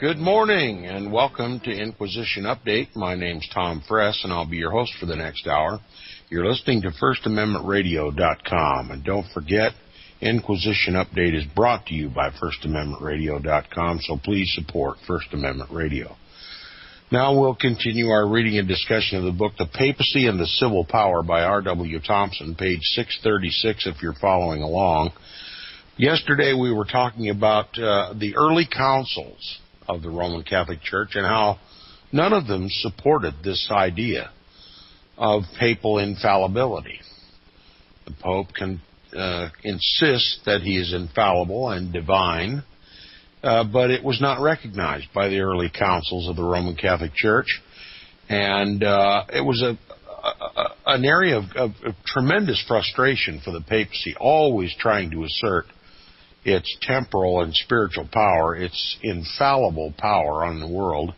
Good morning and welcome to Inquisition Update. My name's Tom Fress and I'll be your host for the next hour. You're listening to FirstAmendmentRadio.com, and don't forget, Inquisition Update is brought to you by FirstAmendmentRadio.com, so please support First Amendment Radio. Now we'll continue our reading and discussion of the book The Papacy and the Civil Power by R.W. Thompson, page 636 if you're following along. Yesterday we were talking about the early councils of the Roman Catholic Church and how none of them supported this idea of papal infallibility. The Pope can insist that he is infallible and divine, but it was not recognized by the early councils of the Roman Catholic Church, and it was an area of tremendous frustration for the papacy, always trying to assert its temporal and spiritual power, its infallible power on the world.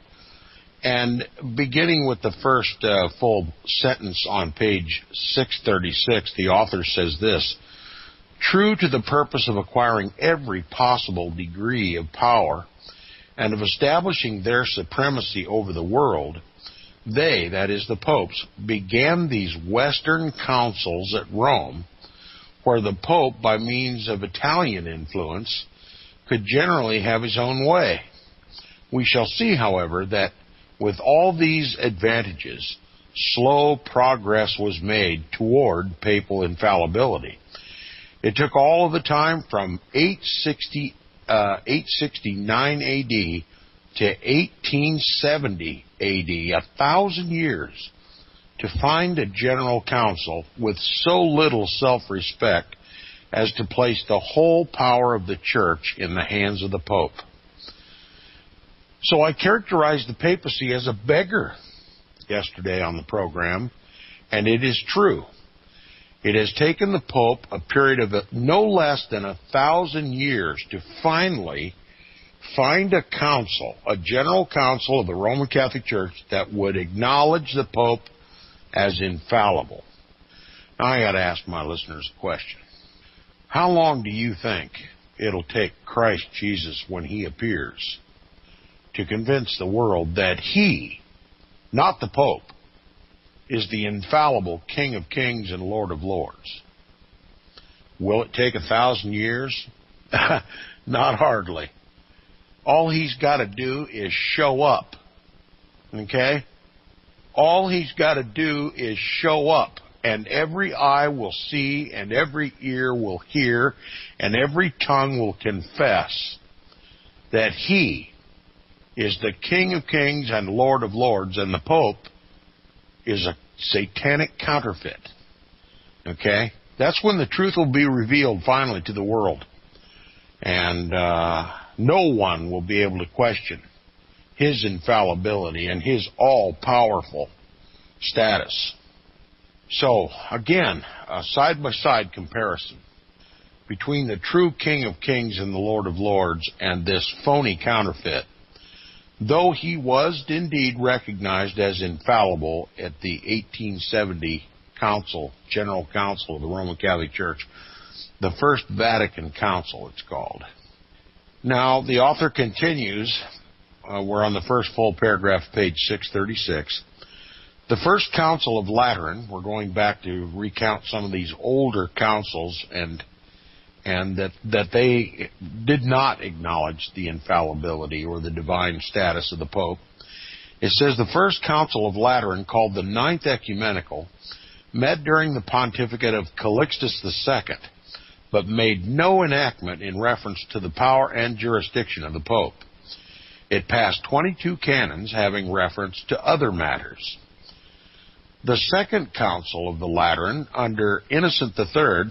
And beginning with the first full sentence on page 636, the author says this: "True to the purpose of acquiring every possible degree of power and of establishing their supremacy over the world, they, that is the popes, began these Western councils at Rome, where the Pope, by means of Italian influence, could generally have his own way. We shall see, however, that with all these advantages, slow progress was made toward papal infallibility. It took all of the time from 869 A.D. to 1870 A.D., 1,000 years, to find a general council with so little self-respect as to place the whole power of the Church in the hands of the Pope." So I characterized the papacy as a beggar yesterday on the program, and it is true. It has taken the Pope a period of no less than 1,000 years to finally find a council, a general council of the Roman Catholic Church that would acknowledge the Pope as infallible. Now I got to ask my listeners a question. How long do you think it'll take Christ Jesus, when he appears, to convince the world that he, not the Pope, is the infallible King of Kings and Lord of Lords? Will it take 1,000 years? Not hardly. All he's got to do is show up. Okay? All he's got to do is show up, and every eye will see, and every ear will hear, and every tongue will confess that he is the King of Kings and Lord of Lords, and the Pope is a satanic counterfeit. Okay? That's when the truth will be revealed finally to the world, and no one will be able to question his infallibility and his all-powerful status. So, again, a side-by-side comparison between the true King of Kings and the Lord of Lords and this phony counterfeit. Though he was indeed recognized as infallible at the 1870 Council, General Council of the Roman Catholic Church, the First Vatican Council it's called. Now, the author continues. We're on the first full paragraph, page 636. The First Council of Lateran, we're going back to recount some of these older councils, and that they did not acknowledge the infallibility or the divine status of the Pope. It says the First Council of Lateran, called the Ninth Ecumenical, met during the pontificate of Calixtus II, but made no enactment in reference to the power and jurisdiction of the Pope. It passed 22 canons having reference to other matters. The Second Council of the Lateran, under Innocent II,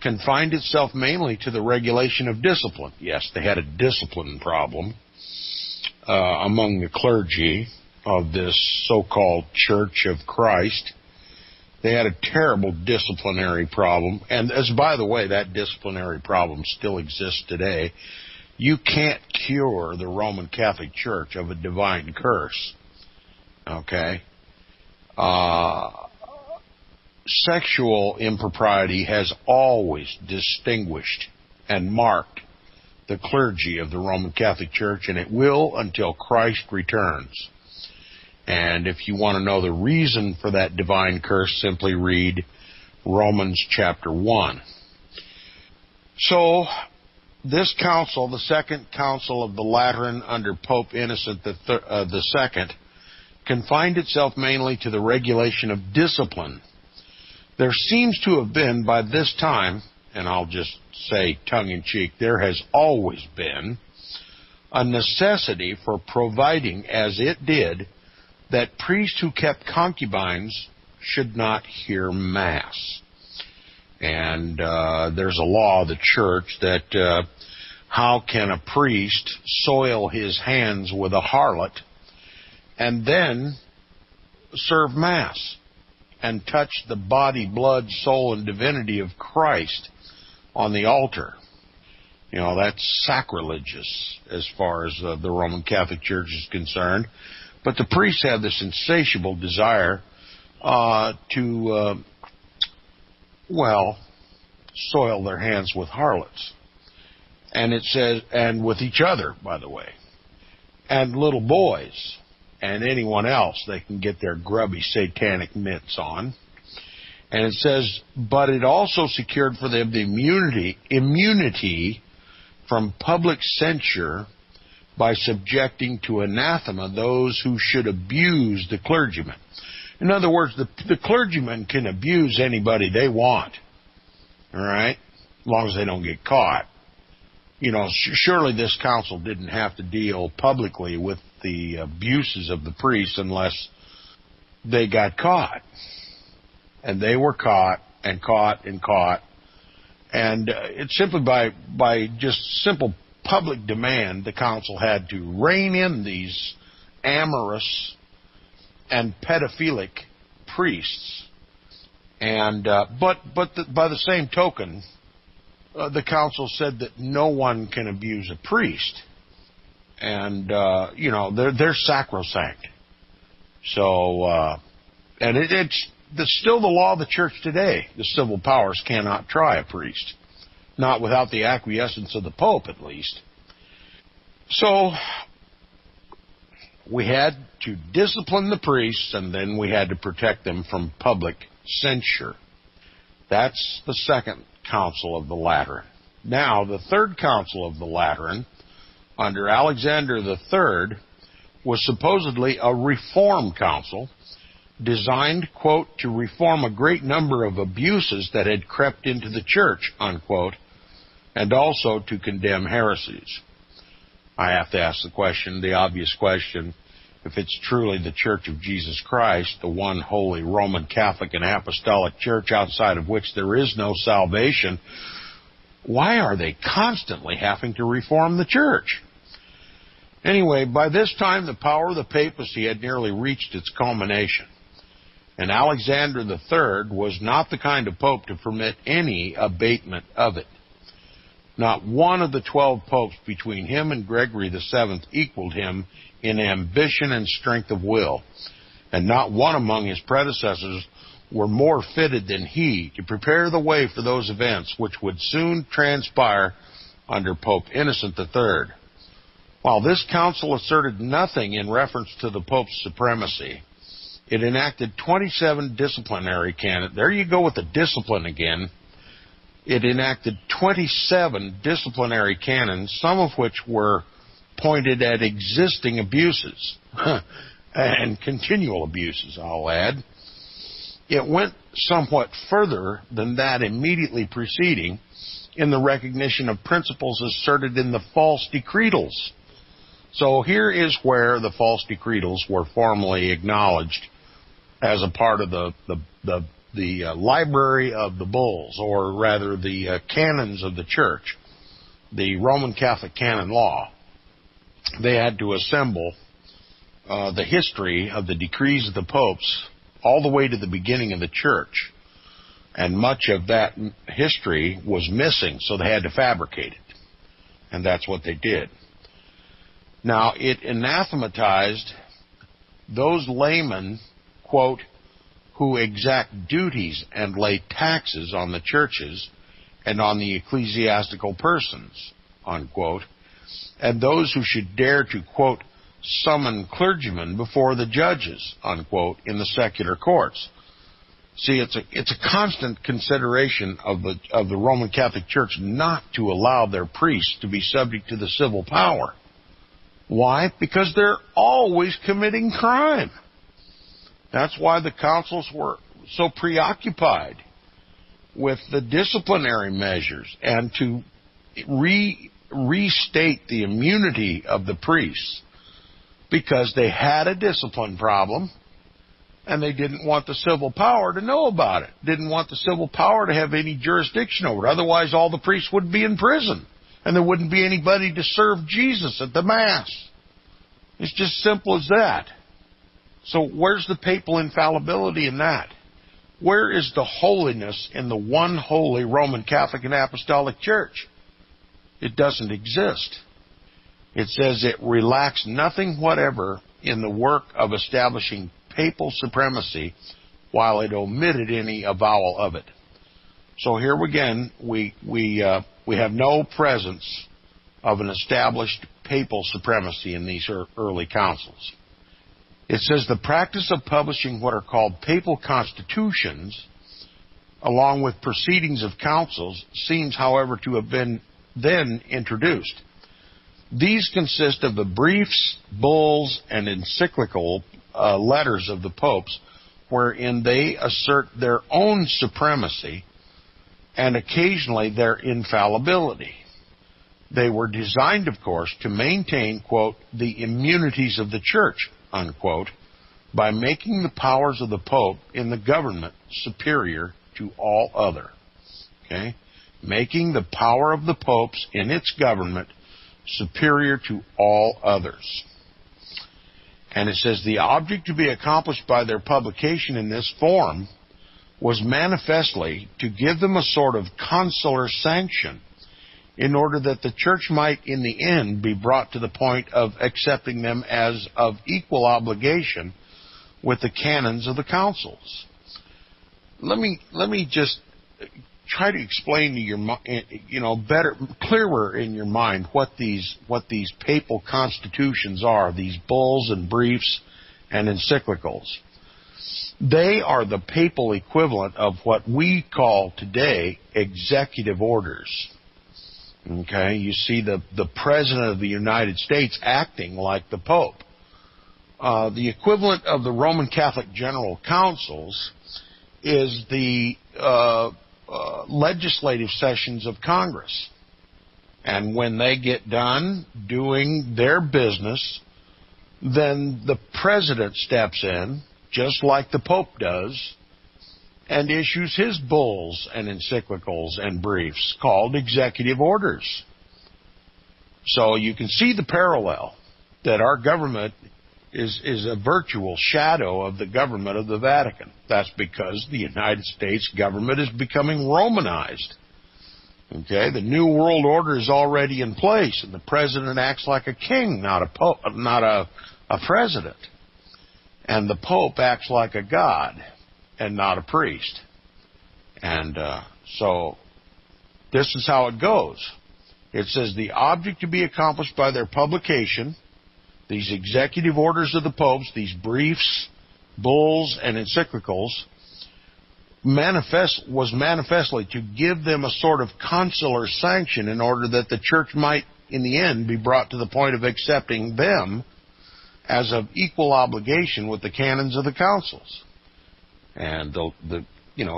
confined itself mainly to the regulation of discipline. Yes, they had a discipline problem among the clergy of this so-called Church of Christ. They had a terrible disciplinary problem, and as by the way, that disciplinary problem still exists today. You can't cure the Roman Catholic Church of a divine curse. Okay? Sexual impropriety has always distinguished and marked the clergy of the Roman Catholic Church, and it will until Christ returns. And if you want to know the reason for that divine curse, simply read Romans chapter 1. So, this council, the Second Council of the Lateran under Pope Innocent II, confined itself mainly to the regulation of discipline. There seems to have been, by this time, and I'll just say tongue-in-cheek, there has always been a necessity for providing, as it did, that priests who kept concubines should not hear Mass. And there's a law of the church that how can a priest soil his hands with a harlot and then serve Mass and touch the body, blood, soul, and divinity of Christ on the altar? You know, that's sacrilegious as far as the Roman Catholic Church is concerned. But the priests have this insatiable desire to soil their hands with harlots. And it says, and with each other, by the way. And little boys and anyone else they can get their grubby satanic mitts on. And it says, but it also secured for them the immunity from public censure by subjecting to anathema those who should abuse the clergyman. In other words, the clergyman can abuse anybody they want, all right, as long as they don't get caught. You know, surely this council didn't have to deal publicly with the abuses of the priests unless they got caught. And they were caught and caught and caught. And it's simply by just simple public demand, the council had to rein in these amorous and pedophilic priests. And but by the same token, the council said that no one can abuse a priest, and they're sacrosanct. So and it's still the law of the church today. The civil powers cannot try a priest. Not without the acquiescence of the Pope, at least. So, we had to discipline the priests, and then we had to protect them from public censure. That's the Second Council of the Lateran. Now, the Third Council of the Lateran, under Alexander III, was supposedly a reform council designed, quote, to reform a great number of abuses that had crept into the church, unquote, and also to condemn heresies. I have to ask the obvious question, if it's truly the Church of Jesus Christ, the one holy Roman Catholic and Apostolic Church outside of which there is no salvation, why are they constantly having to reform the church? Anyway, by this time the power of the papacy had nearly reached its culmination. And Alexander III was not the kind of pope to permit any abatement of it. Not one of the 12 popes between him and Gregory VII equaled him in ambition and strength of will, and not one among his predecessors were more fitted than he to prepare the way for those events which would soon transpire under Pope Innocent III. While this council asserted nothing in reference to the Pope's supremacy, it enacted 27 disciplinary canons. There you go with the discipline again. It enacted 27 disciplinary canons, some of which were pointed at existing abuses, and continual abuses, I'll add. It went somewhat further than that immediately preceding in the recognition of principles asserted in the false decretals. So here is where the false decretals were formally acknowledged as a part of the library of the bulls, or rather the canons of the church, the Roman Catholic canon law. They had to assemble the history of the decrees of the popes all the way to the beginning of the church. And much of that history was missing, so they had to fabricate it. And that's what they did. Now, it anathematized those laymen, quote, who exact duties and lay taxes on the churches and on the ecclesiastical persons, unquote, and those who should dare to, quote, summon clergymen before the judges, unquote, in the secular courts. See, it's a constant consideration of the Roman Catholic Church not to allow their priests to be subject to the civil power. Why? Because they're always committing crime. That's why the councils were so preoccupied with the disciplinary measures and to restate the immunity of the priests, because they had a discipline problem and they didn't want the civil power to know about it, didn't want the civil power to have any jurisdiction over it. Otherwise, all the priests would be in prison and there wouldn't be anybody to serve Jesus at the Mass. It's just simple as that. So where's the papal infallibility in that? Where is the holiness in the one holy Roman Catholic and Apostolic Church? It doesn't exist. It says it relaxed nothing whatever in the work of establishing papal supremacy, while it omitted any avowal of it. So here again, we have no presence of an established papal supremacy in these early councils. It says the practice of publishing what are called papal constitutions, along with proceedings of councils, seems, however, to have been then introduced. These consist of the briefs, bulls, and encyclical letters of the popes, wherein they assert their own supremacy and occasionally their infallibility. They were designed, of course, to maintain, quote, the immunities of the Church, unquote, by making the powers of the Pope in the government superior to all other. Okay? Making the power of the popes in its government superior to all others. And it says the object to be accomplished by their publication in this form was manifestly to give them a sort of consular sanction in order that the Church might in the end be brought to the point of accepting them as of equal obligation with the canons of the councils. Let me just try to explain to your, better, clearer in your mind what these papal constitutions are, these bulls and briefs and encyclicals. They are the papal equivalent of what we call today executive orders. Okay, you see the President of the United States acting like the Pope. The equivalent of the Roman Catholic General Councils is the legislative sessions of Congress. And when they get done doing their business, then the President steps in, just like the Pope does, and issues his bulls and encyclicals and briefs called executive orders. So you can see the parallel that our government is a virtual shadow of the government of the Vatican. That's because the United States government is becoming Romanized. Okay, the New World Order is already in place, and the president acts like a king, not a pope, not a president. And the Pope acts like a god and not a priest. And so this is how it goes. It says the object to be accomplished by their publication, these executive orders of the popes, these briefs, bulls, and encyclicals, was manifestly to give them a sort of consular sanction in order that the Church might, in the end, be brought to the point of accepting them as of equal obligation with the canons of the councils. And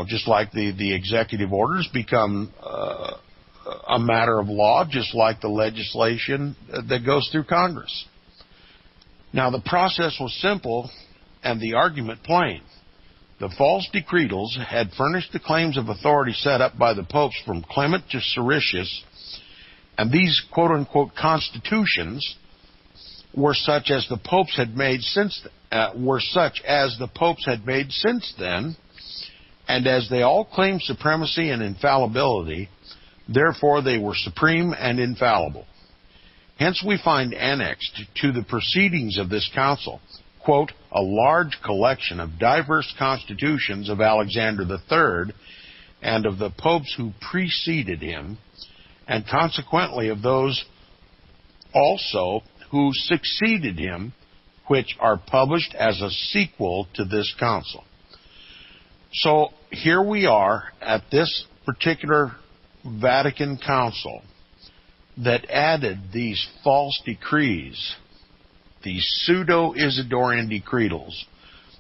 just like the executive orders become a matter of law, just like the legislation that goes through Congress. Now, the process was simple and the argument plain. The false decretals had furnished the claims of authority set up by the popes from Clement to Siricius, and these quote-unquote constitutions were such as the popes had made since then, and as they all claimed supremacy and infallibility, therefore they were supreme and infallible. Hence we find annexed to the proceedings of this council, quote, a large collection of diverse constitutions of Alexander III and of the popes who preceded him, and consequently of those also who succeeded him, which are published as a sequel to this council. So here we are at this particular Vatican Council that added these false decrees, these pseudo-Isidorian decretals,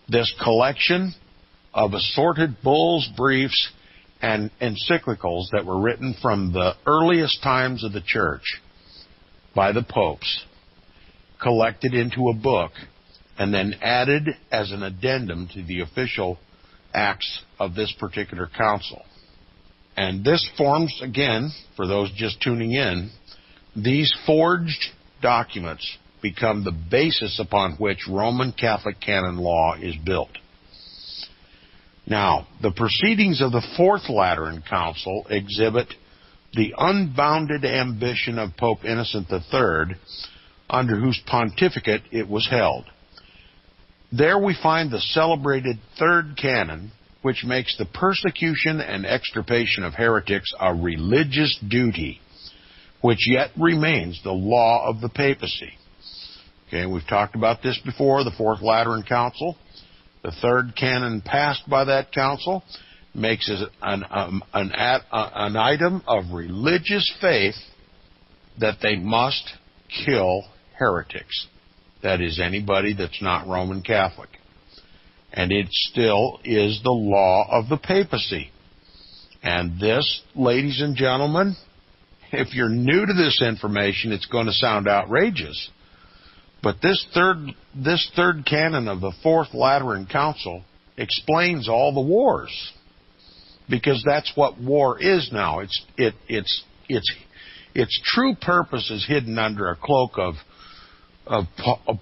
this collection of assorted bulls, briefs, and encyclicals that were written from the earliest times of the Church by the popes, collected into a book, and then added as an addendum to the official acts of this particular council. And this forms, again, for those just tuning in, these forged documents become the basis upon which Roman Catholic canon law is built. Now, the proceedings of the Fourth Lateran Council exhibit the unbounded ambition of Pope Innocent III, under whose pontificate it was held. There we find the celebrated Third Canon, which makes the persecution and extirpation of heretics a religious duty, which yet remains the law of the papacy. Okay, we've talked about this before, the Fourth Lateran Council. The Third Canon passed by that council makes it an item of religious faith that they must kill heretics. That is, anybody that's not Roman Catholic. And it still is the law of the papacy. And this, ladies and gentlemen, if you're new to this information, it's going to sound outrageous. But this third canon of the Fourth Lateran Council explains all the wars, because that's what war is now. Its true purpose is hidden under a cloak of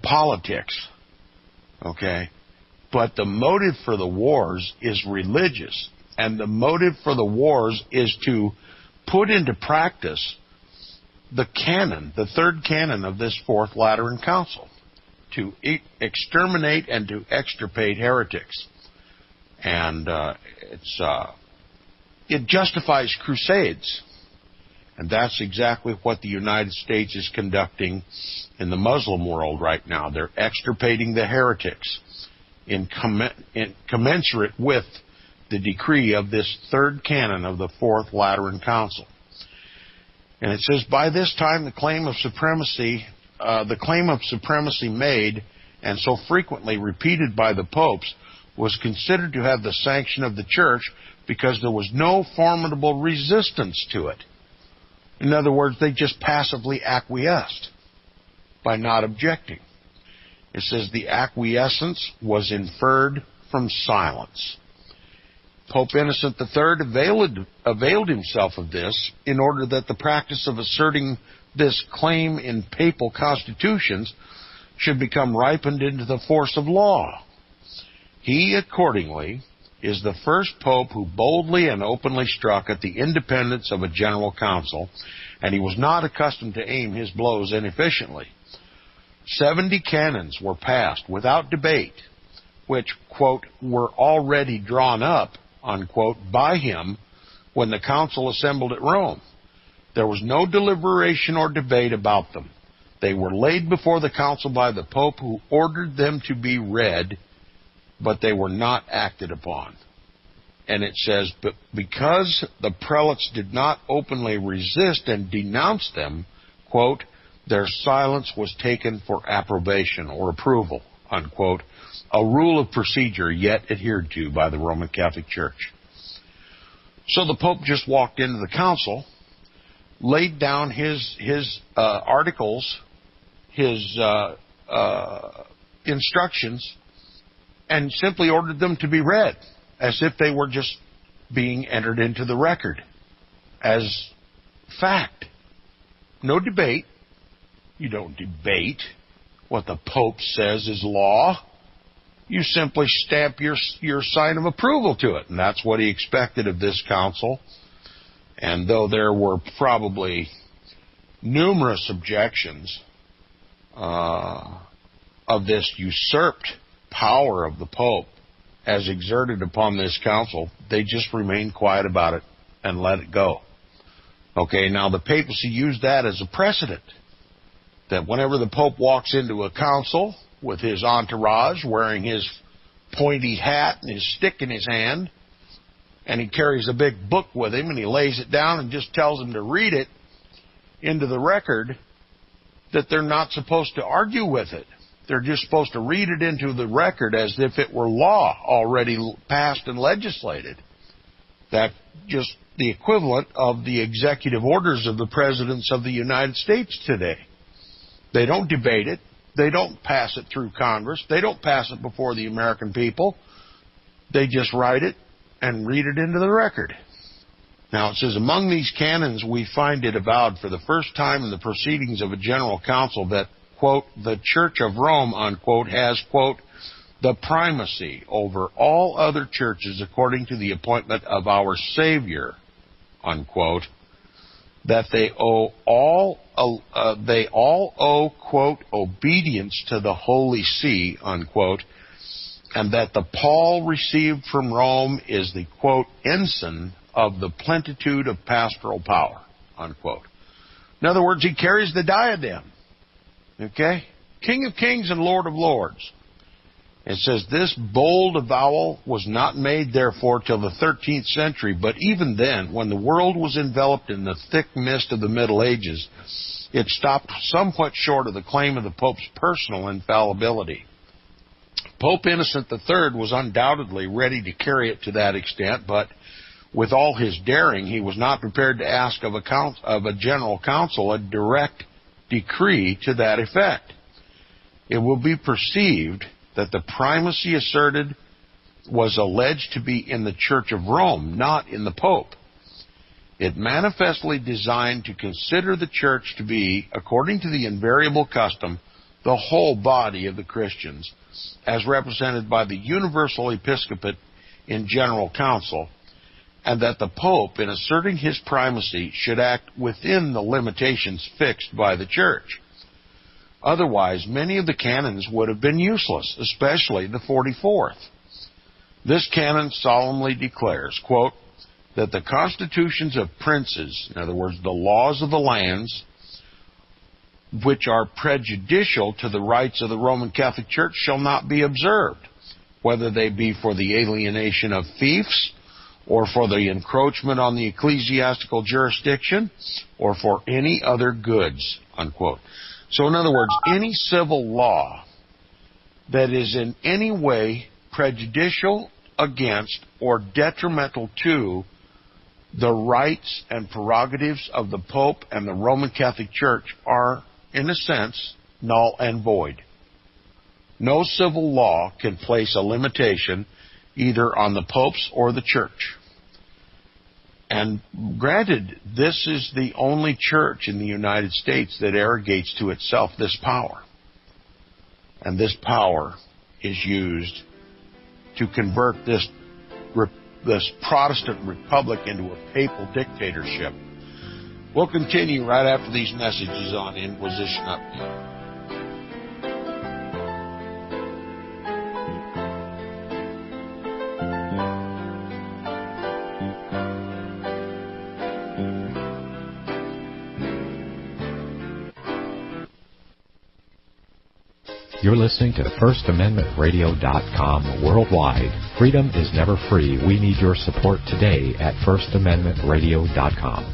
politics. Okay, but the motive for the wars is religious, and the motive for the wars is to put into practice the canon, the third canon of this Fourth Lateran Council, to exterminate and to extirpate heretics. And it justifies crusades. And that's exactly what the United States is conducting in the Muslim world right now. They're extirpating the heretics in commensurate with the decree of this third canon of the Fourth Lateran Council. And it says, by this time the claim of supremacy made and so frequently repeated by the popes was considered to have the sanction of the Church because there was no formidable resistance to it. In other words, they just passively acquiesced by not objecting. It says the acquiescence was inferred from silence. Pope Innocent III availed himself of this in order that the practice of asserting this claim in papal constitutions should become ripened into the force of law. He, accordingly, is the first pope who boldly and openly struck at the independence of a general council, and he was not accustomed to aim his blows inefficiently. 70 canons were passed without debate, which, quote, were already drawn up, unquote, by him when the council assembled at Rome. There was no deliberation or debate about them. They were laid before the council by the Pope, who ordered them to be read, but they were not acted upon. And it says, but because the prelates did not openly resist and denounce them, quote, their silence was taken for approbation or approval, unquote, a rule of procedure yet adhered to by the Roman Catholic Church. So the Pope just walked into the council, laid down his articles, his instructions, and simply ordered them to be read as if they were just being entered into the record as fact. No debate. You don't debate what the Pope says is law. You simply stamp your sign of approval to it. And that's what he expected of this council. And though there were probably numerous objections of this usurped power of the Pope as exerted upon this council, they just remained quiet about it and let it go. Okay, now the papacy used that as a precedent, that whenever the Pope walks into a council with his entourage, wearing his pointy hat and his stick in his hand, and he carries a big book with him, and he lays it down and just tells them to read it into the record, that they're not supposed to argue with it. They're just supposed to read it into the record as if it were law already passed and legislated. That's just the equivalent of the executive orders of the presidents of the United States today. They don't debate it. They don't pass it through Congress. They don't pass it before the American people. They just write it and read it into the record. Now, it says, among these canons, we find it avowed for the first time in the proceedings of a general council that, quote, the Church of Rome, unquote, has, quote, the primacy over all other churches according to the appointment of our Savior, unquote, that they all owe, quote, obedience to the Holy See, unquote, and that the pall received from Rome is the, quote, ensign of the plenitude of pastoral power, unquote. In other words, he carries the diadem, okay? King of kings and Lord of lords. It says, this bold avowal was not made, therefore, till the 13th century, but even then, when the world was enveloped in the thick mist of the Middle Ages, it stopped somewhat short of the claim of the Pope's personal infallibility. Pope Innocent III was undoubtedly ready to carry it to that extent, but with all his daring, he was not prepared to ask of a general council a direct decree to that effect. It will be perceived that the primacy asserted was alleged to be in the Church of Rome, not in the Pope. It manifestly designed to consider the Church to be, according to the invariable custom, the whole body of the Christians, as represented by the universal episcopate in general council, and that the Pope, in asserting his primacy, should act within the limitations fixed by the Church. Otherwise, many of the canons would have been useless, especially the 44th. This canon solemnly declares, quote, that the constitutions of princes, in other words, the laws of the lands, which are prejudicial to the rights of the Roman Catholic Church, shall not be observed, whether they be for the alienation of fiefs, or for the encroachment on the ecclesiastical jurisdiction, or for any other goods, unquote. So in other words, any civil law that is in any way prejudicial against or detrimental to the rights and prerogatives of the Pope and the Roman Catholic Church are, in a sense, null and void. No civil law can place a limitation either on the popes or the Church. And granted, this is the only church in the United States that arrogates to itself this power. And this power is used to convert this Protestant republic into a papal dictatorship. We'll continue right after these messages on Inquisition Update. You're listening to FirstAmendmentRadio.com worldwide. Freedom is never free. We need your support today at FirstAmendmentRadio.com.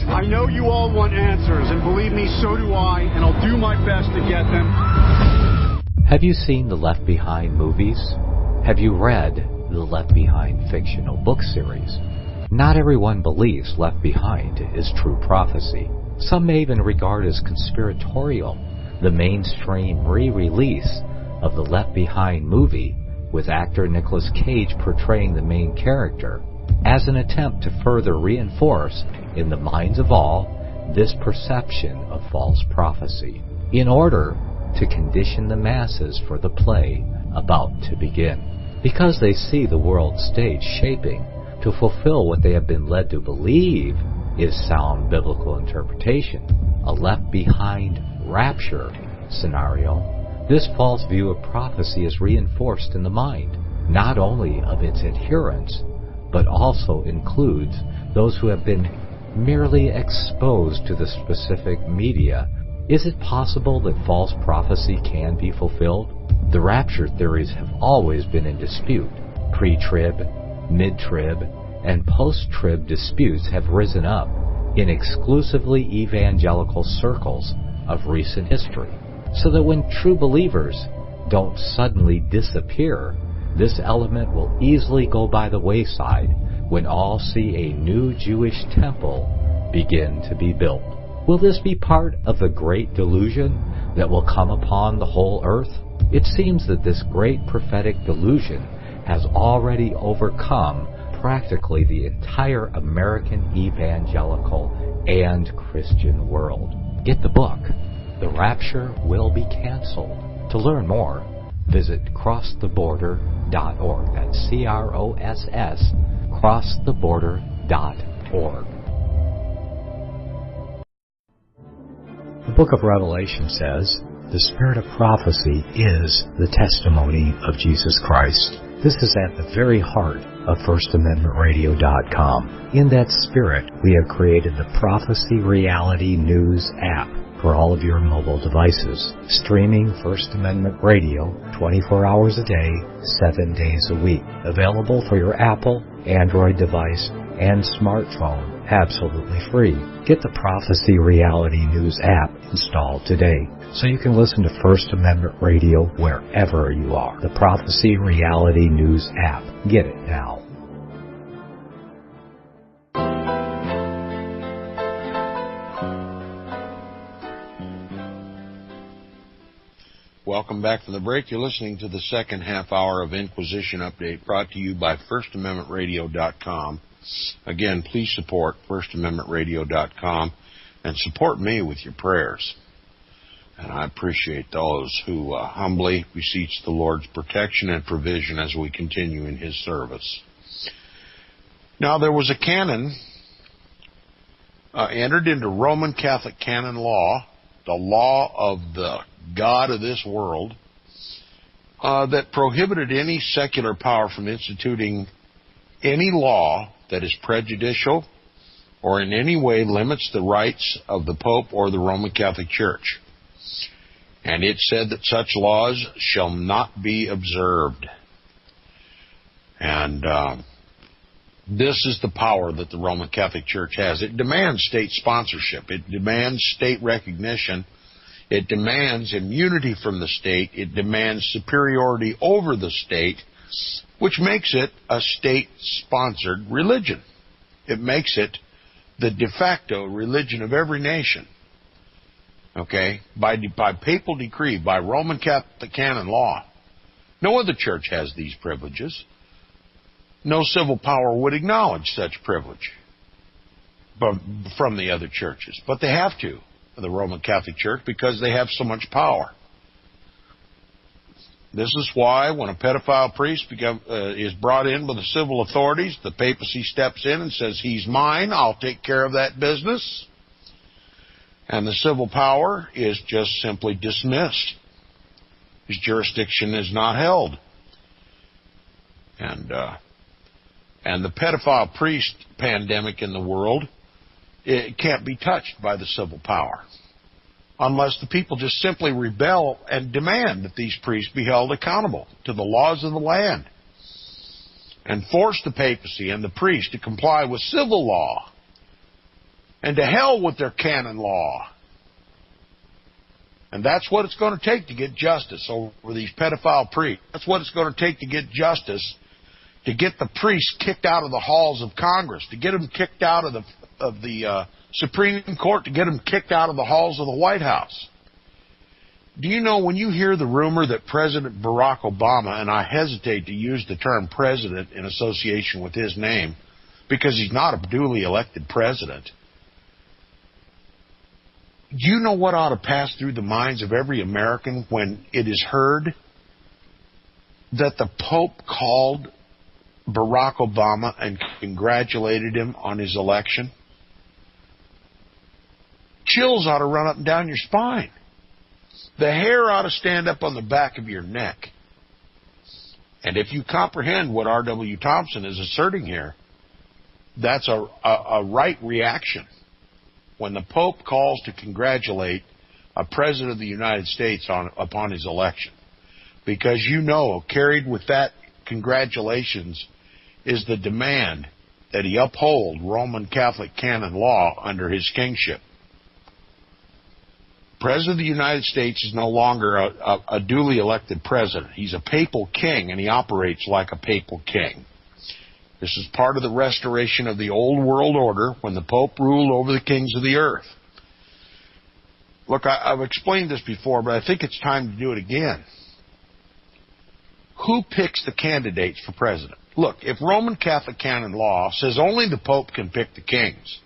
I know you all want answers, and believe me, so do I, and I'll do my best to get them. Have you seen the Left Behind movies? Have you read the Left Behind fictional book series? Not everyone believes Left Behind is true prophecy. Some may even regard as conspiratorial the mainstream re-release of the Left Behind movie with actor Nicolas Cage portraying the main character as an attempt to further reinforce in the minds of all this perception of false prophecy in order to condition the masses for the play about to begin. Because they see the world stage shaping to fulfill what they have been led to believe is sound biblical interpretation, a Left Behind rapture scenario, this false view of prophecy is reinforced in the mind, not only of its adherents, but also includes those who have been merely exposed to the specific media, is it possible that false prophecy can be fulfilled? The rapture theories have always been in dispute. Pre-trib, mid-trib, and post-trib disputes have risen up in exclusively evangelical circles of recent history, so that when true believers don't suddenly disappear, this element will easily go by the wayside when all see a new Jewish temple begin to be built. Will this be part of the great delusion that will come upon the whole earth? It seems that this great prophetic delusion has already overcome practically the entire American evangelical and Christian world. Get the book, The Rapture Will Be Canceled. To learn more, visit crosstheborder.org. That's CROSS, crosstheborder.org. The book of Revelation says, the spirit of prophecy is the testimony of Jesus Christ. This is at the very heart of FirstAmendmentRadio.com. In that spirit, we have created the Prophecy Reality News app for all of your mobile devices, streaming First Amendment Radio 24 hours a day, 7 days a week. Available for your Apple, Android device, and smartphone, absolutely free. Get the Prophecy Reality News app installed today, so you can listen to First Amendment Radio wherever you are. The Prophecy Reality News app. Get it now. Welcome back from the break. You're listening to the second half hour of Inquisition Update, brought to you by FirstAmendmentRadio.com. Again, please support FirstAmendmentRadio.com and support me with your prayers. And I appreciate those who humbly beseech the Lord's protection and provision as we continue in His service. Now, there was a canon entered into Roman Catholic canon law, the law of the God of this world, that prohibited any secular power from instituting any law that is prejudicial or in any way limits the rights of the Pope or the Roman Catholic Church. And it said that such laws shall not be observed. And this is the power that the Roman Catholic Church has. It demands state sponsorship. It demands state recognition. It demands immunity from the state. It demands superiority over the state, which makes it a state-sponsored religion. It makes it the de facto religion of every nation. Okay? By papal decree, by Roman Catholic canon law. No other church has these privileges. No civil power would acknowledge such privilege from the other churches. But they have to, the Roman Catholic Church, because they have so much power. This is why when a pedophile priest is brought in by the civil authorities, the papacy steps in and says, he's mine, I'll take care of that business. And the civil power is just simply dismissed. His jurisdiction is not held. And the pedophile priest pandemic in the world, it can't be touched by the civil power unless the people just simply rebel and demand that these priests be held accountable to the laws of the land and force the papacy and the priest to comply with civil law. And to hell with their canon law. And that's what it's going to take to get justice over these pedophile priests. That's what it's going to take to get justice, to get the priests kicked out of the halls of Congress, to get them kicked out of the Supreme Court, to get them kicked out of the halls of the White House. Do you know, when you hear the rumor that President Barack Obama, and I hesitate to use the term president in association with his name because he's not a duly elected president, do you know what ought to pass through the minds of every American when it is heard that the Pope called Barack Obama and congratulated him on his election? Chills ought to run up and down your spine. The hair ought to stand up on the back of your neck. And if you comprehend what R.W. Thompson is asserting here, that's a right reaction when the Pope calls to congratulate a president of the United States upon his election. Because carried with that congratulations is the demand that he uphold Roman Catholic canon law under his kingship. President of the United States is no longer a duly elected president. He's a papal king, and he operates like a papal king. This is part of the restoration of the old world order when the Pope ruled over the kings of the earth. Look, I've explained this before, but I think it's time to do it again. Who picks the candidates for president? Look, if Roman Catholic canon law says only the Pope can pick the kings,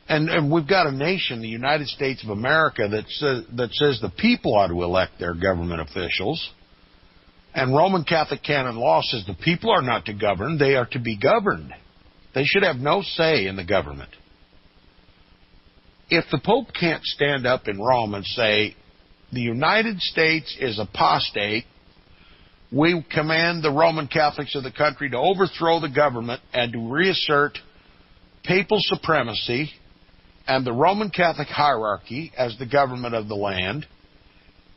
and we've got a nation, the United States of America, that says the people ought to elect their government officials, and Roman Catholic canon law says the people are not to govern, they are to be governed. They should have no say in the government. If the Pope can't stand up in Rome and say, the United States is apostate, we command the Roman Catholics of the country to overthrow the government and to reassert papal supremacy and the Roman Catholic hierarchy as the government of the land,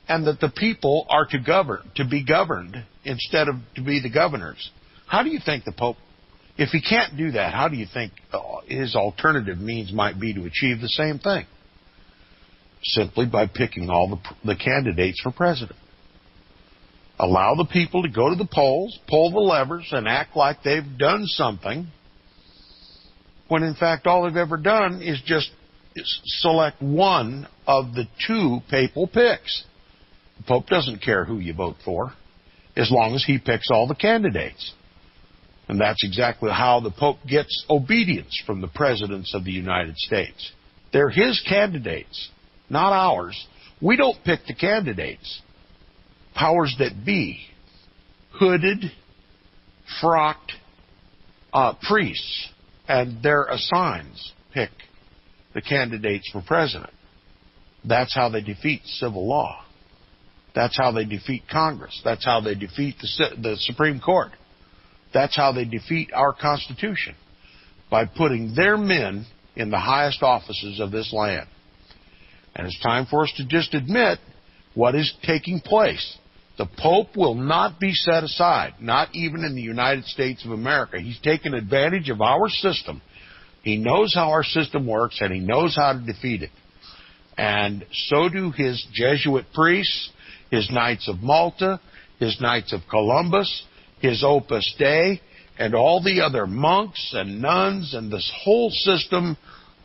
and that the people are to be governed instead of to be the governors. How do you think the Pope, if he can't do that, how do you think his alternative means might be to achieve the same thing? Simply by picking all the candidates for president. Allow the people to go to the polls, pull the levers, and act like they've done something, when in fact all they've ever done is just select one of the two papal picks. The Pope doesn't care who you vote for, as long as he picks all the candidates. And that's exactly how the Pope gets obedience from the presidents of the United States. They're his candidates, not ours. We don't pick the candidates. Powers that be, hooded, frocked priests and their assigns pick the candidates for president. That's how they defeat civil law. That's how they defeat Congress. That's how they defeat the Supreme Court. That's how they defeat our Constitution, by putting their men in the highest offices of this land. And it's time for us to just admit what is taking place. The Pope will not be set aside, not even in the United States of America. He's taken advantage of our system. He knows how our system works, and he knows how to defeat it. And so do his Jesuit priests, his Knights of Malta, his Knights of Columbus, his Opus Dei, and all the other monks and nuns and this whole system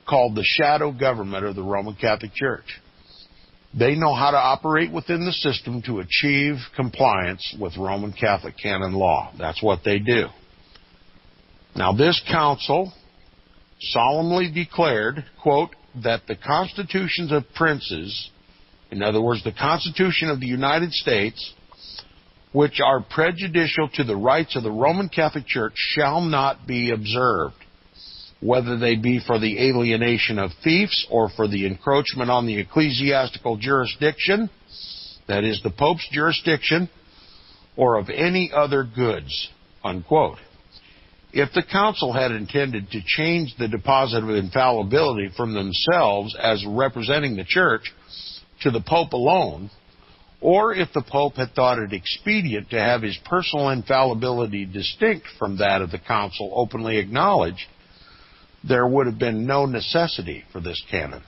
called the shadow government of the Roman Catholic Church. They know how to operate within the system to achieve compliance with Roman Catholic canon law. That's what they do. Now, this council solemnly declared, quote, that the constitutions of princes, in other words, the Constitution of the United States, which are prejudicial to the rights of the Roman Catholic Church, shall not be observed, whether they be for the alienation of fiefs or for the encroachment on the ecclesiastical jurisdiction, that is, the Pope's jurisdiction, or of any other goods, unquote. If the council had intended to change the deposit of infallibility from themselves as representing the Church to the Pope alone, or if the Pope had thought it expedient to have his personal infallibility distinct from that of the council openly acknowledged, there would have been no necessity for this canon.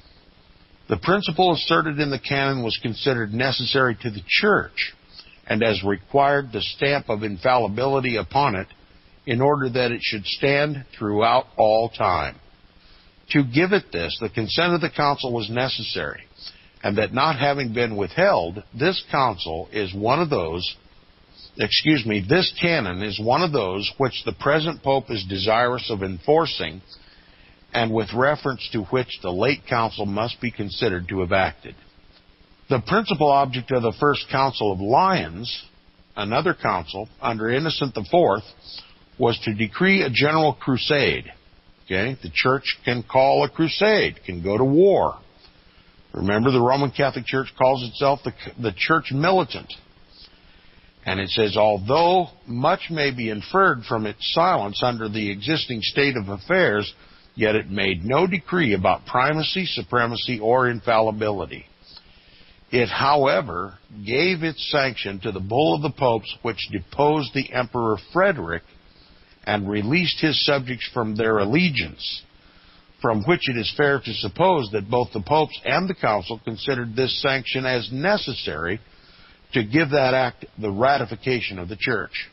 The principle asserted in the canon was considered necessary to the Church, and as required the stamp of infallibility upon it, in order that it should stand throughout all time. To give it this, the consent of the council was necessary, and that not having been withheld, this canon is one of those which the present Pope is desirous of enforcing, and with reference to which the late council must be considered to have acted. The principal object of the First Council of Lyons, another council under Innocent IV, was to decree a general crusade. Okay? The Church can call a crusade, can go to war. Remember, the Roman Catholic Church calls itself the Church Militant. And it says, although much may be inferred from its silence under the existing state of affairs, yet it made no decree about primacy, supremacy, or infallibility. It, however, gave its sanction to the bull of the popes which deposed the Emperor Frederick and released his subjects from their allegiance, from which it is fair to suppose that both the popes and the council considered this sanction as necessary to give that act the ratification of the church.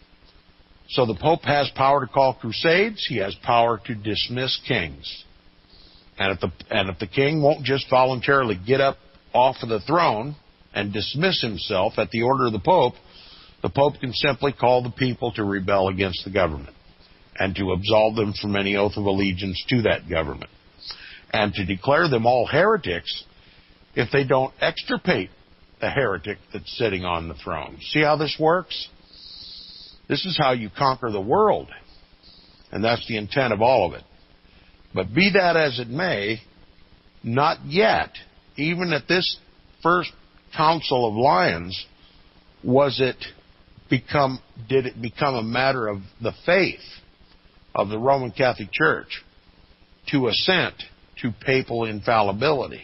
So the pope has power to call crusades. He has power to dismiss kings. And if the king won't just voluntarily get up off of the throne and dismiss himself at the order of the pope can simply call the people to rebel against the government and to absolve them from any oath of allegiance to that government, and to declare them all heretics if they don't extirpate the heretic that's sitting on the throne. See how this works? This is how you conquer the world, and that's the intent of all of it. But be that as it may, not yet, even at this first Council of Lyons, did it become a matter of the faith of the Roman Catholic Church to assent to papal infallibility.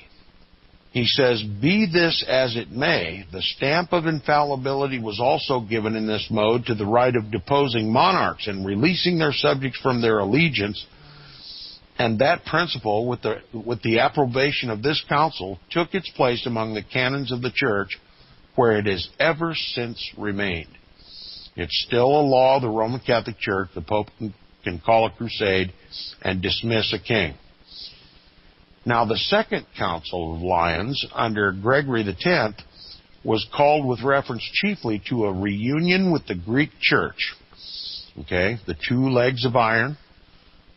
He says, be this as it may, the stamp of infallibility was also given in this mode to the right of deposing monarchs and releasing their subjects from their allegiance, and that principle, with the approbation of this council, took its place among the canons of the Church, where it has ever since remained. It's still a law of the Roman Catholic Church. The Pope can call a crusade and dismiss a king. Now, the Second Council of Lyons, under Gregory X, was called with reference chiefly to a reunion with the Greek Church. Okay, the two legs of iron.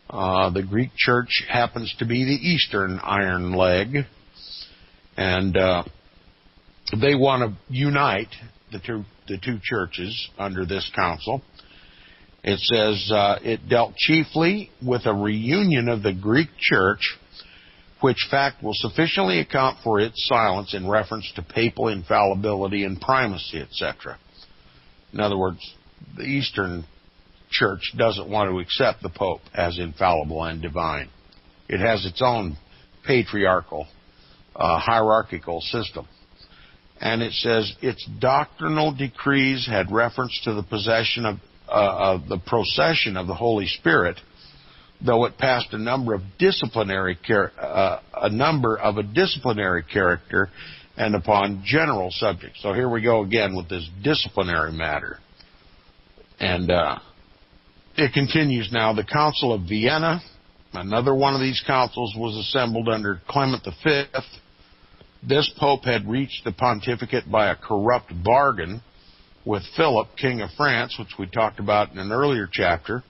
The Greek Church happens to be the Eastern iron leg, and they want to unite the two churches under this council. It says it dealt chiefly with a reunion of the Greek Church, which fact will sufficiently account for its silence in reference to papal infallibility and primacy, etc. In other words, the Eastern Church doesn't want to accept the Pope as infallible and divine. It has its own patriarchal, hierarchical system. And it says its doctrinal decrees had reference to the possession of the procession of the Holy Spirit, though it passed a number of a disciplinary character and upon general subjects. So here we go again with this disciplinary matter. And it continues now. The Council of Vienna, another one of these councils, was assembled under Clement V. This pope had reached the pontificate by a corrupt bargain with Philip, King of France, which we talked about in an earlier chapter,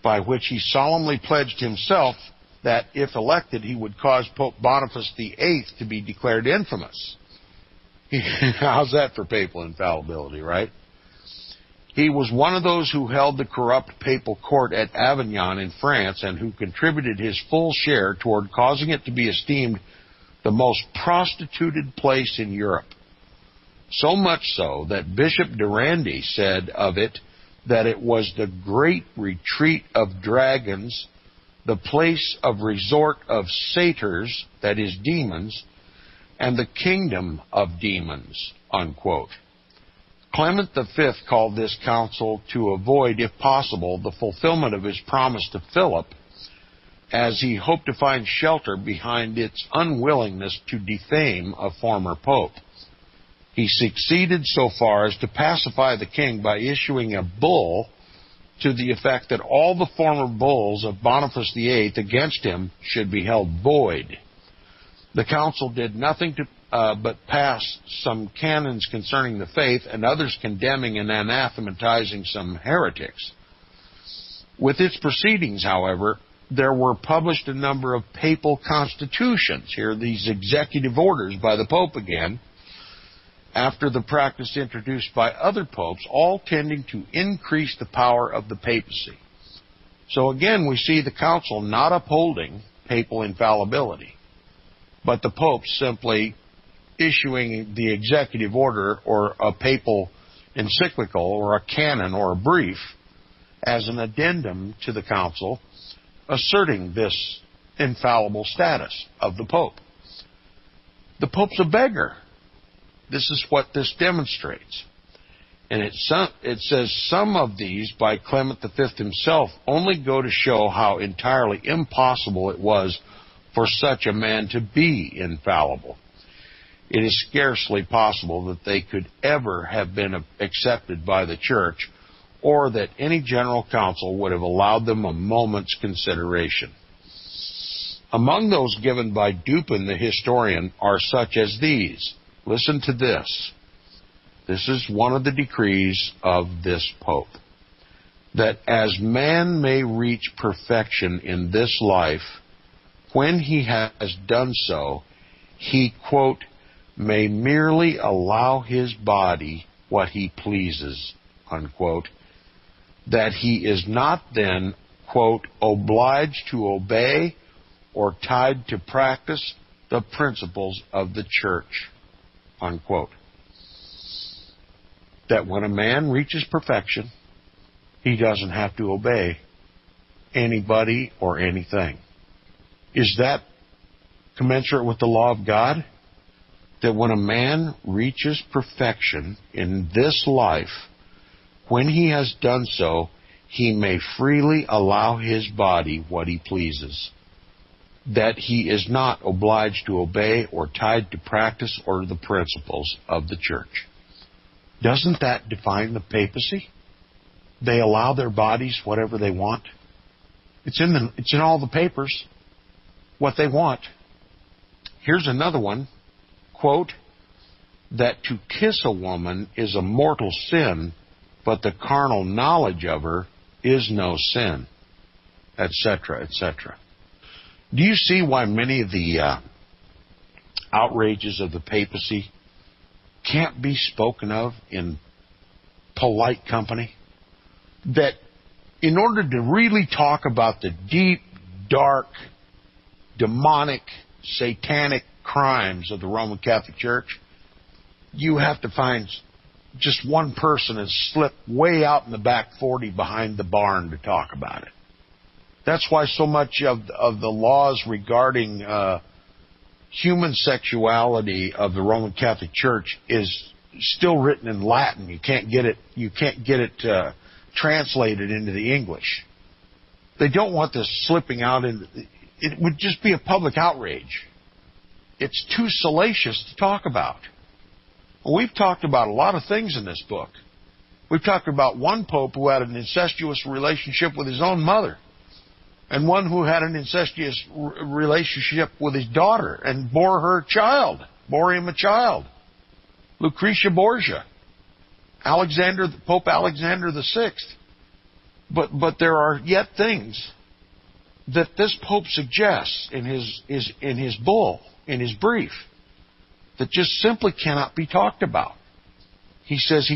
by which he solemnly pledged himself that, if elected, he would cause Pope Boniface VIII to be declared infamous. How's that for papal infallibility, right? He was one of those who held the corrupt papal court at Avignon in France and who contributed his full share toward causing it to be esteemed the most prostituted place in Europe. So much so that Bishop Durandi said of it that it was the great retreat of dragons, the place of resort of satyrs, that is demons, and the kingdom of demons, unquote. Clement V called this council to avoid, if possible, the fulfillment of his promise to Philip, as he hoped to find shelter behind its unwillingness to defame a former pope. He succeeded so far as to pacify the king by issuing a bull to the effect that all the former bulls of Boniface VIII against him should be held void. The council did nothing but pass some canons concerning the faith and others condemning and anathematizing some heretics. With its proceedings, however, there were published a number of papal constitutions, here these executive orders by the Pope again, after the practice introduced by other popes, all tending to increase the power of the papacy. So again, we see the council not upholding papal infallibility, but the Pope simply issuing the executive order or a papal encyclical or a canon or a brief as an addendum to the council asserting this infallible status of the Pope. The Pope's a beggar. This is what this demonstrates. And it says some of these by Clement V himself only go to show how entirely impossible it was for such a man to be infallible. It is scarcely possible that they could ever have been accepted by the Church, or that any general council would have allowed them a moment's consideration. Among those given by Dupin the historian are such as these. Listen to this. This is one of the decrees of this Pope. That as man may reach perfection in this life, when he has done so, he, quote, may merely allow his body what he pleases, unquote, that he is not then, quote, obliged to obey or tied to practice the principles of the Church, unquote. That when a man reaches perfection, he doesn't have to obey anybody or anything. Is that commensurate with the law of God? That when a man reaches perfection in this life, when he has done so, he may freely allow his body what he pleases. That he is not obliged to obey or tied to practice or the principles of the Church. Doesn't that define the papacy? They allow their bodies whatever they want. It's in all the papers, what they want. Here's another one, quote, that to kiss a woman is a mortal sin, but the carnal knowledge of her is no sin, etc., etc. Do you see why many of the outrages of the papacy can't be spoken of in polite company? That in order to really talk about the deep, dark, demonic, satanic crimes of the Roman Catholic Church, you have to find just one person and slip way out in the back 40 behind the barn to talk about it. That's why so much of the laws regarding human sexuality of the Roman Catholic Church is still written in Latin. You can't get it translated into the English. They don't want this slipping out, and it would just be a public outrage. It's too salacious to talk about. Well, we've talked about a lot of things in this book. We've talked about one pope who had an incestuous relationship with his own mother, and one who had an incestuous relationship with his daughter and bore him a child, Lucretia Borgia, Pope Alexander VI. But there are yet things that this Pope suggests in his bull, in his brief, that just simply cannot be talked about. He says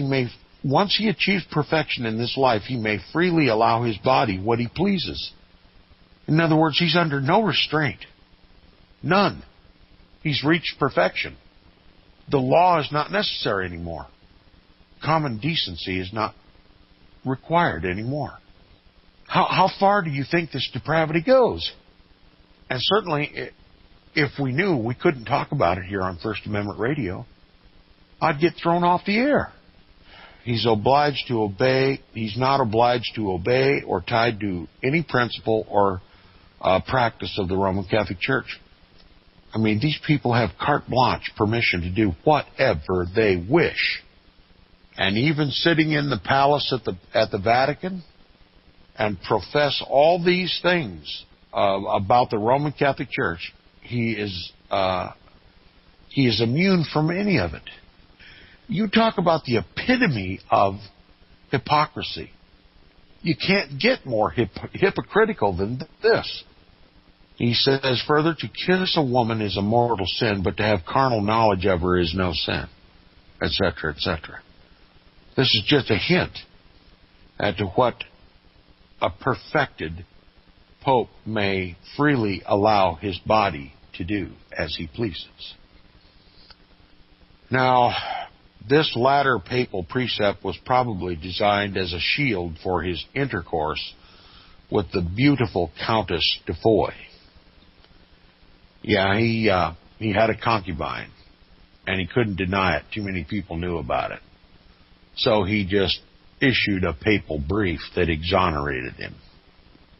once he achieves perfection in this life, he may freely allow his body what he pleases. In other words, he's under no restraint. None. He's reached perfection. The law is not necessary anymore. Common decency is not required anymore. How far do you think this depravity goes? And certainly, if we knew, we couldn't talk about it here on First Amendment Radio. I'd get thrown off the air. He's obliged to obey. He's not obliged to obey or tied to any principle or practice of the Roman Catholic Church. I mean, these people have carte blanche permission to do whatever they wish. And even sitting in the palace at the Vatican and profess all these things about the Roman Catholic Church, he is immune from any of it. You talk about the epitome of hypocrisy. You can't get more hypocritical than this. He says further, to kiss a woman is a mortal sin, but to have carnal knowledge of her is no sin, etc., etc. This is just a hint as to what a perfected Pope may freely allow his body to do as he pleases. Now, This latter papal precept was probably designed as a shield for his intercourse with the beautiful Countess de Foy. Yeah, he had a concubine, and he couldn't deny it. Too many people knew about it. So he just issued a papal brief that exonerated him.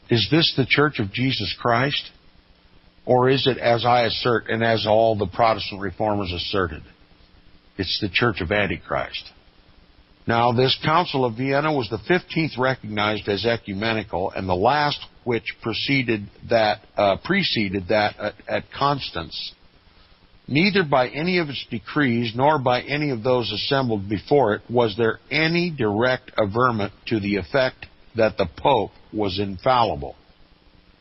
Is this the Church of Jesus Christ? Or is it, as I assert, and as all the Protestant reformers asserted, it's the Church of Antichrist? Now, this Council of Vienna was the 15th recognized as ecumenical, and the last which preceded that at Constance. Neither by any of its decrees nor by any of those assembled before it was there any direct averment to the effect that the Pope was infallible.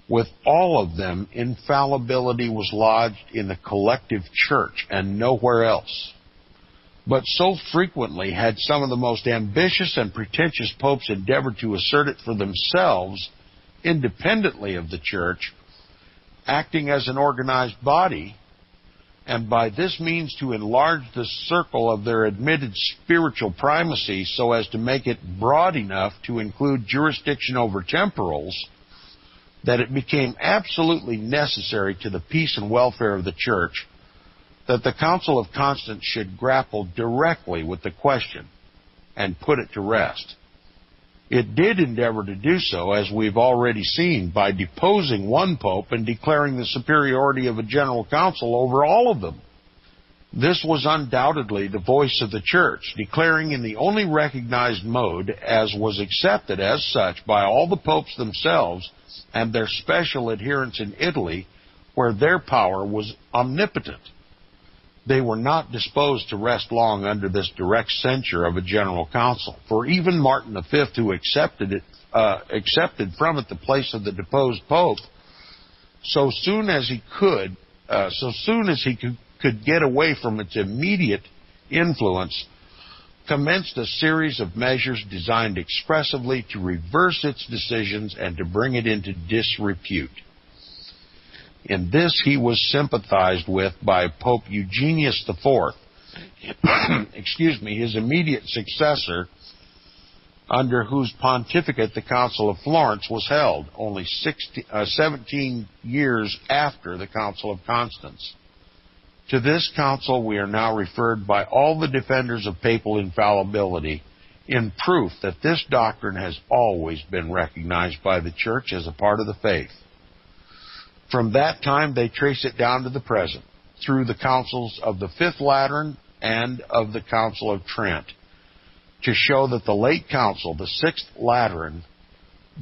With all of them, infallibility was lodged in the collective church and nowhere else. But so frequently had some of the most ambitious and pretentious popes endeavored to assert it for themselves, independently of the church, acting as an organized body, and by this means to enlarge the circle of their admitted spiritual primacy so as to make it broad enough to include jurisdiction over temporals, that it became absolutely necessary to the peace and welfare of the church that the Council of Constance should grapple directly with the question and put it to rest. It did endeavor to do so, as we've already seen, by deposing one pope and declaring the superiority of a general council over all of them. This was undoubtedly the voice of the church, declaring in the only recognized mode, as was accepted as such by all the popes themselves and their special adherents in Italy, where their power was omnipotent. They were not disposed to rest long under this direct censure of a general council, for even Martin V, who accepted from it the place of the deposed pope, so soon as he could get away from its immediate influence, commenced a series of measures designed expressively to reverse its decisions and to bring it into disrepute. In this he was sympathized with by Pope Eugenius IV, his immediate successor, under whose pontificate the Council of Florence was held, only 17 years after the Council of Constance. To this council we are now referred by all the defenders of papal infallibility, in proof that this doctrine has always been recognized by the Church as a part of the faith. From that time they trace it down to the present, through the councils of the Fifth Lateran and of the Council of Trent, to show that the late council, the Sixth Lateran,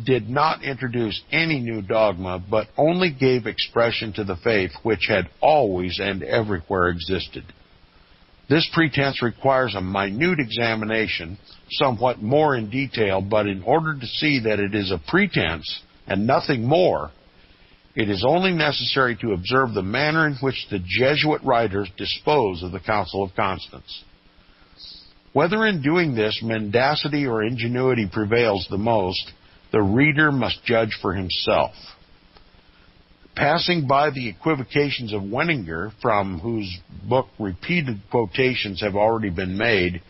did not introduce any new dogma, but only gave expression to the faith which had always and everywhere existed. This pretense requires a minute examination, somewhat more in detail, but in order to see that it is a pretense and nothing more, it is only necessary to observe the manner in which the Jesuit writers dispose of the Council of Constance. Whether in doing this mendacity or ingenuity prevails the most, the reader must judge for himself. Passing by the equivocations of Wenninger, from whose book repeated quotations have already been made,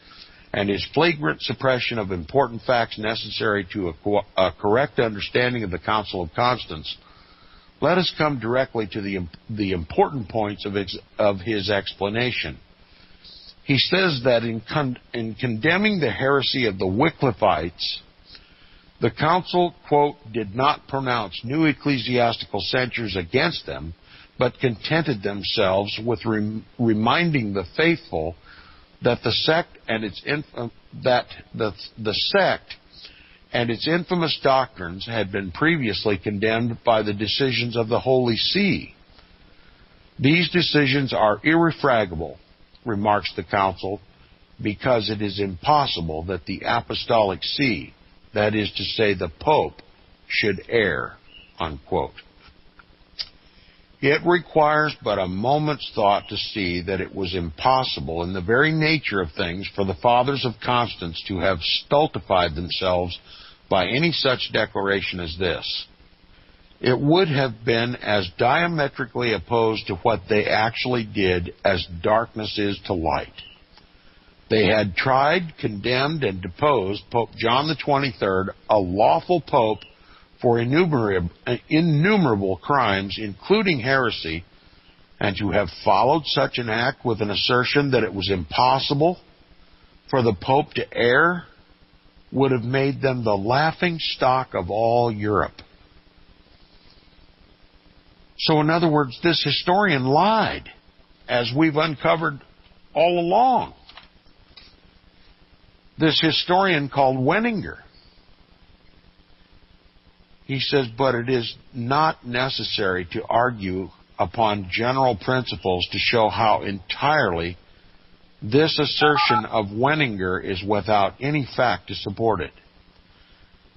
and his flagrant suppression of important facts necessary to a correct understanding of the Council of Constance, let us come directly to the important points of his explanation. He says that in condemning the heresy of the Wycliffites, the council, quote, did not pronounce new ecclesiastical censures against them, but contented themselves with reminding the faithful that the sect and its infamous doctrines had been previously condemned by the decisions of the Holy See. These decisions are irrefragable, remarks the council, because it is impossible that the Apostolic See, that is to say the Pope, should err, unquote. It requires but a moment's thought to see that it was impossible in the very nature of things for the Fathers of Constance to have stultified themselves by any such declaration as this. It would have been as diametrically opposed to what they actually did as darkness is to light. They had tried, condemned, and deposed Pope John the 23rd, a lawful pope, for innumerable crimes, including heresy, and to have followed such an act with an assertion that it was impossible for the Pope to err would have made them the laughing stock of all Europe. So in other words, this historian lied, as we've uncovered all along. This historian called Wenninger. He says, but it is not necessary to argue upon general principles to show how entirely this assertion of Wenninger is without any fact to support it.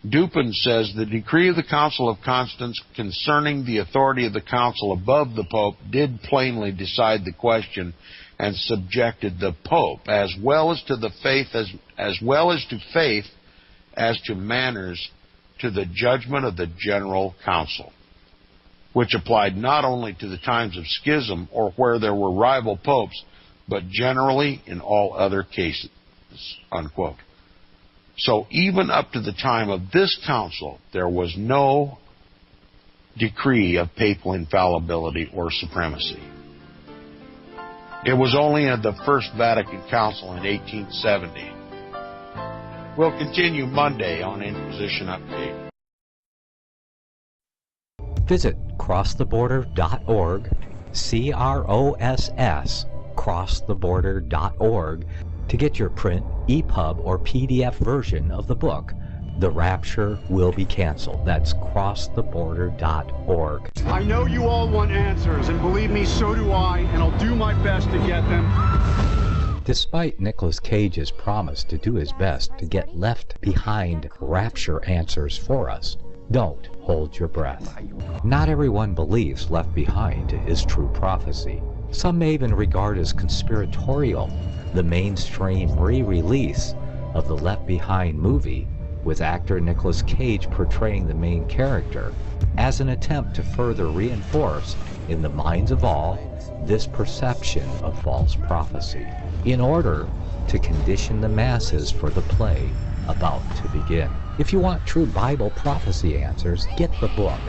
Dupin says the decree of the Council of Constance concerning the authority of the Council above the Pope did plainly decide the question and subjected the Pope as well as to faith as to manners to the judgment of the General Council, which applied not only to the times of schism or where there were rival popes, but generally in all other cases, unquote. So even up to the time of this council, there was no decree of papal infallibility or supremacy. It was only at the First Vatican Council in 1870. We'll continue Monday on Inquisition Update. Visit crosstheborder.org, CROSS, crosstheborder.org, to get your print, EPUB, or PDF version of the book, The Rapture Will Be Canceled. That's crosstheborder.org. I know you all want answers, and believe me, so do I, and I'll do my best to get them. Despite Nicolas Cage's promise to do his best to get left behind rapture answers for us, don't hold your breath. Not everyone believes Left Behind is true prophecy. Some may even regard as conspiratorial the mainstream re-release of the Left Behind movie with actor Nicolas Cage portraying the main character as an attempt to further reinforce in the minds of all this perception of false prophecy in order to condition the masses for the play about to begin. If you want true Bible prophecy answers, get the book,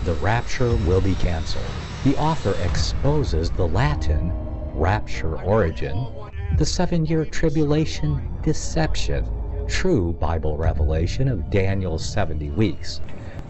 The Rapture Will Be Canceled. The author exposes the Latin rapture origin, the 7-year tribulation deception, true Bible revelation of Daniel's 70 weeks,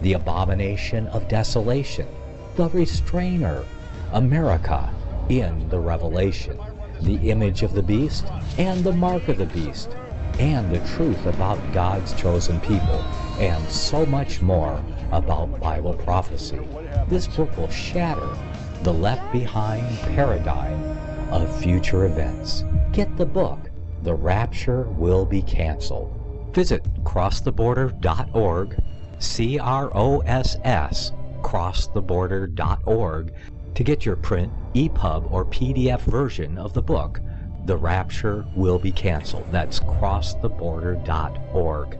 the abomination of desolation, the restrainer, America in the Revelation, the image of the beast and the mark of the beast, and the truth about God's chosen people, and so much more about Bible prophecy. This book will shatter the Left Behind paradigm of future events. Get the book, The Rapture Will Be Canceled. Visit crosstheborder.org, CROSS, crosstheborder.org, to get your print, EPUB, or PDF version of the book, The Rapture Will Be Canceled. That's crosstheborder.org.